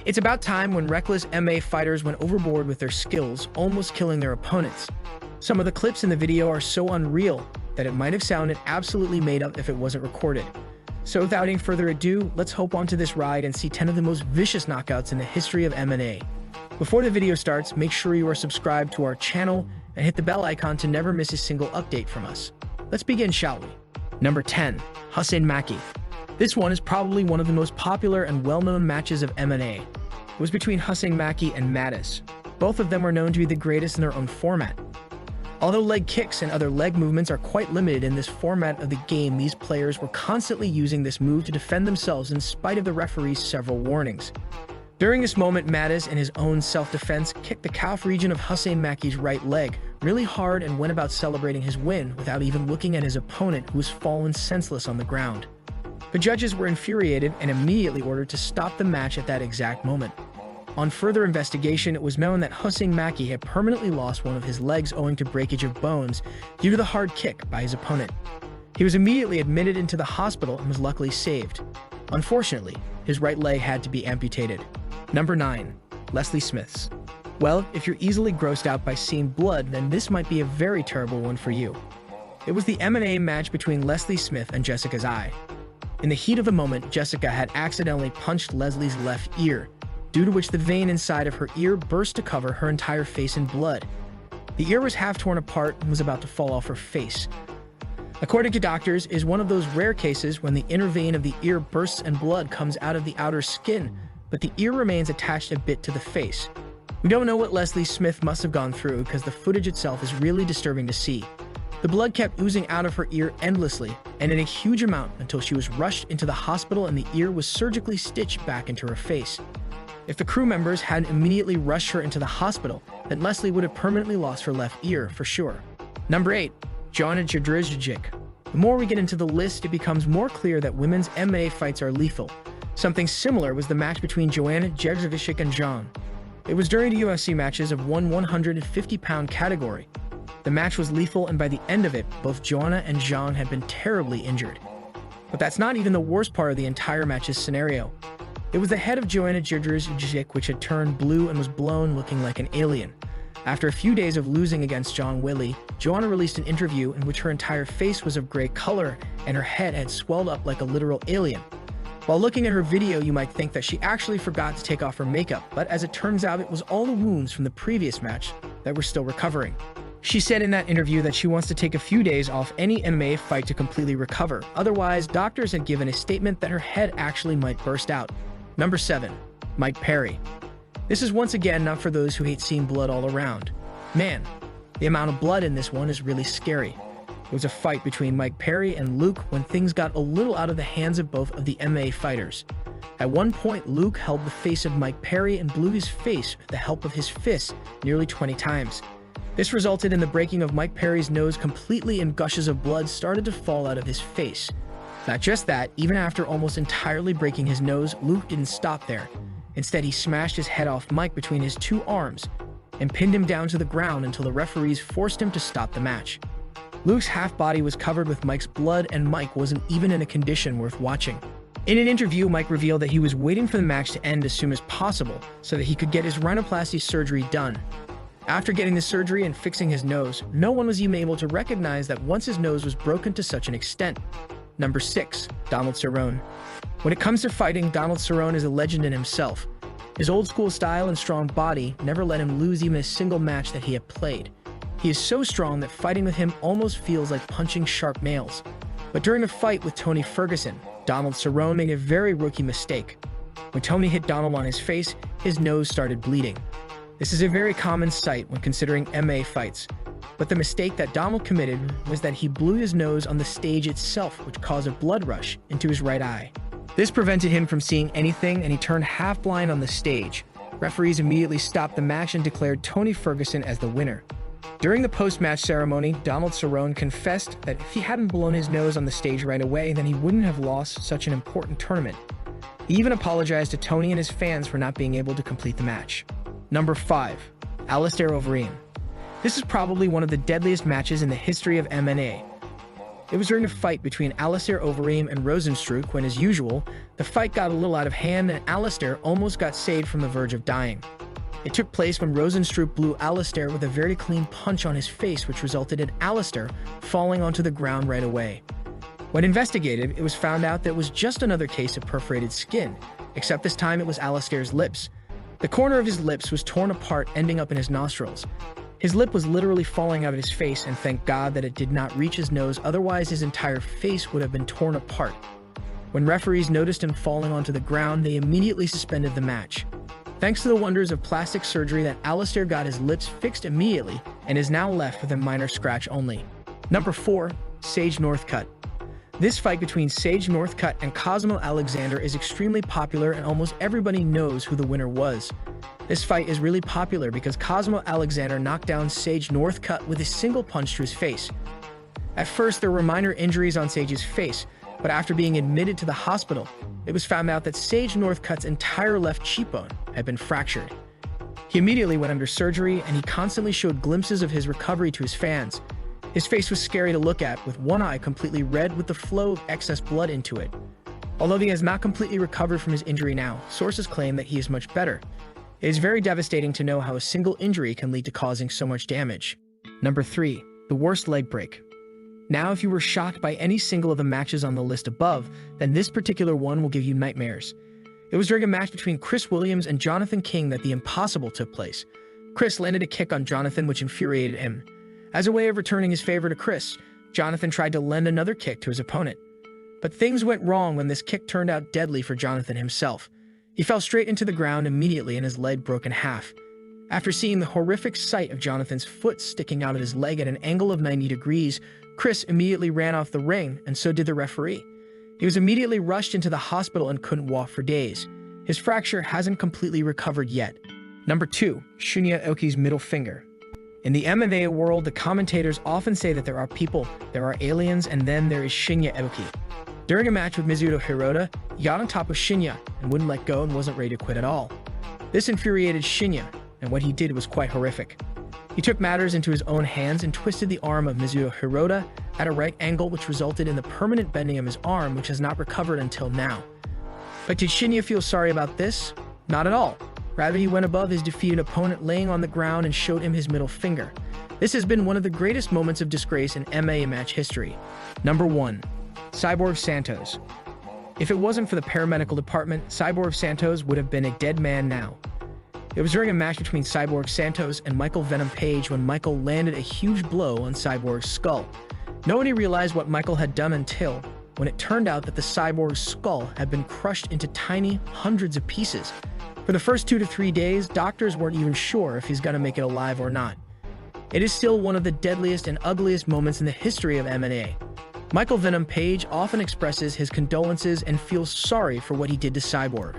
It's about time when reckless MMA fighters went overboard with their skills, almost killing their opponents. Some of the clips in the video are so unreal that it might have sounded absolutely made up if it wasn't recorded. So without any further ado, let's hop onto this ride and see 10 of the most vicious knockouts in the history of MMA. Before the video starts, make sure you are subscribed to our channel and hit the bell icon to never miss a single update from us. Let's begin, shall we? Number 10. Hussein Maki. This one is probably one of the most popular and well-known matches of MMA. It was between Hussein Maki and Mattis. Both of them were known to be the greatest in their own format. Although leg kicks and other leg movements are quite limited in this format of the game, these players were constantly using this move to defend themselves in spite of the referee's several warnings. During this moment, Mattis, in his own self-defense, kicked the calf region of Hussein Maki's right leg really hard and went about celebrating his win without even looking at his opponent, who was fallen senseless on the ground. The judges were infuriated and immediately ordered to stop the match at that exact moment. On further investigation, it was known that Hussein Maki had permanently lost one of his legs owing to breakage of bones due to the hard kick by his opponent. He was immediately admitted into the hospital and was luckily saved. Unfortunately, his right leg had to be amputated. Number 9. Leslie Smith's. Well, if you're easily grossed out by seeing blood, then this might be a very terrible one for you. It was the MMA match between Leslie Smith and Jessica's eye. In the heat of the moment, Jessica had accidentally punched Leslie's left ear, due to which the vein inside of her ear burst to cover her entire face in blood. The ear was half torn apart and was about to fall off her face. According to doctors, it is one of those rare cases when the inner vein of the ear bursts and blood comes out of the outer skin, but the ear remains attached a bit to the face. We don't know what Leslie Smith must have gone through because the footage itself is really disturbing to see. The blood kept oozing out of her ear endlessly and in a huge amount until she was rushed into the hospital and the ear was surgically stitched back into her face. If the crew members hadn't immediately rushed her into the hospital, then Leslie would have permanently lost her left ear for sure. Number 8. Joanna Jędrzejczyk. The more we get into the list, it becomes more clear that women's MMA fights are lethal. Something similar was the match between Joanna Jędrzejczyk and Jean. It was during the UFC matches of one 150-pound category. The match was lethal, and by the end of it, both Joanna and Jean had been terribly injured. But that's not even the worst part of the entire match's scenario. It was the head of Joanna Jędrzejczyk which had turned blue and was blown, looking like an alien. After a few days of losing against John Willie, Joanna released an interview in which her entire face was of gray color and her head had swelled up like a literal alien. While looking at her video, you might think that she actually forgot to take off her makeup, but as it turns out, it was all the wounds from the previous match that were still recovering. She said in that interview that she wants to take a few days off any MMA fight to completely recover. Otherwise, doctors had given a statement that her head actually might burst out. Number 7. Mike Perry. This is once again not for those who hate seeing blood all around. Man, the amount of blood in this one is really scary. It was a fight between Mike Perry and Luke when things got a little out of the hands of both of the MMA fighters. At one point, Luke held the face of Mike Perry and blew his face with the help of his fists nearly 20 times. This resulted in the breaking of Mike Perry's nose completely, and gushes of blood started to fall out of his face. Not just that, even after almost entirely breaking his nose, Luke didn't stop there. Instead, he smashed his head off Mike between his two arms and pinned him down to the ground until the referees forced him to stop the match. Luke's half body was covered with Mike's blood, and Mike wasn't even in a condition worth watching. In an interview, Mike revealed that he was waiting for the match to end as soon as possible so that he could get his rhinoplasty surgery done. After getting the surgery and fixing his nose, no one was even able to recognize that once his nose was broken to such an extent. Number 6. Donald Cerrone. When it comes to fighting, Donald Cerrone is a legend in himself. His old-school style and strong body never let him lose even a single match that he had played. He is so strong that fighting with him almost feels like punching sharp nails. But during a fight with Tony Ferguson, Donald Cerrone made a very rookie mistake. When Tony hit Donald on his face, his nose started bleeding. This is a very common sight when considering MMA fights. But the mistake that Donald committed was that he blew his nose on the stage itself, which caused a blood rush into his right eye. This prevented him from seeing anything, and he turned half blind on the stage. Referees immediately stopped the match and declared Tony Ferguson as the winner. During the post-match ceremony, Donald Cerrone confessed that if he hadn't blown his nose on the stage right away, then he wouldn't have lost such an important tournament. He even apologized to Tony and his fans for not being able to complete the match. Number 5. Alistair Overeem. This is probably one of the deadliest matches in the history of MMA. It was during a fight between Alistair Overeem and Rosenstruck when, as usual, the fight got a little out of hand and Alistair almost got saved from the verge of dying. It took place when Rosenstruck blew Alistair with a very clean punch on his face, which resulted in Alistair falling onto the ground right away. When investigated, it was found out that it was just another case of perforated skin, except this time it was Alistair's lips. The corner of his lips was torn apart, ending up in his nostrils. His lip was literally falling out of his face, and thank God that it did not reach his nose, otherwise his entire face would have been torn apart. When referees noticed him falling onto the ground, they immediately suspended the match. Thanks to the wonders of plastic surgery, that Alistair got his lips fixed immediately and is now left with a minor scratch only. Number 4. Sage Northcutt. This fight between Sage Northcutt and Cosmo Alexander is extremely popular, and almost everybody knows who the winner was. This fight is really popular because Cosmo Alexander knocked down Sage Northcutt with a single punch to his face. At first, there were minor injuries on Sage's face, but after being admitted to the hospital, it was found out that Sage Northcutt's entire left cheekbone had been fractured. He immediately went under surgery, and he constantly showed glimpses of his recovery to his fans. His face was scary to look at, with one eye completely red with the flow of excess blood into it. Although he has not completely recovered from his injury now, sources claim that he is much better. It is very devastating to know how a single injury can lead to causing so much damage. Number 3. The worst leg break. Now, if you were shocked by any single of the matches on the list above, then this particular one will give you nightmares. It was during a match between Chris Williams and Jonathan King that the impossible took place. Chris landed a kick on Jonathan, which infuriated him. As a way of returning his favor to Chris, Jonathan tried to lend another kick to his opponent. But things went wrong when this kick turned out deadly for Jonathan himself. He fell straight into the ground immediately and his leg broke in half. After seeing the horrific sight of Jonathan's foot sticking out of his leg at an angle of 90 degrees, Chris immediately ran off the ring, and so did the referee. He was immediately rushed into the hospital and couldn't walk for days. His fracture hasn't completely recovered yet. Number 2. Shinya Aoki's middle finger. In the MMA world, the commentators often say that there are people, there are aliens, and then there is Shinya Aoki. During a match with Mizuto Hirota, he got on top of Shinya and wouldn't let go and wasn't ready to quit at all. This infuriated Shinya, and what he did was quite horrific. He took matters into his own hands and twisted the arm of Mizuto Hirota at a right angle, which resulted in the permanent bending of his arm, which has not recovered until now. But did Shinya feel sorry about this? Not at all. Rather, he went above his defeated opponent, laying on the ground, and showed him his middle finger. This has been one of the greatest moments of disgrace in MMA match history. Number 1. Cyborg Santos. If it wasn't for the paramedical department, Cyborg Santos would have been a dead man now. It was during a match between Cyborg Santos and Michael Venom Page when Michael landed a huge blow on Cyborg's skull. Nobody realized what Michael had done until when it turned out that the Cyborg's skull had been crushed into tiny hundreds of pieces. For the first 2 to 3 days, doctors weren't even sure if he's gonna make it alive or not. It is still one of the deadliest and ugliest moments in the history of MMA. Michael Venom Page often expresses his condolences and feels sorry for what he did to Cyborg.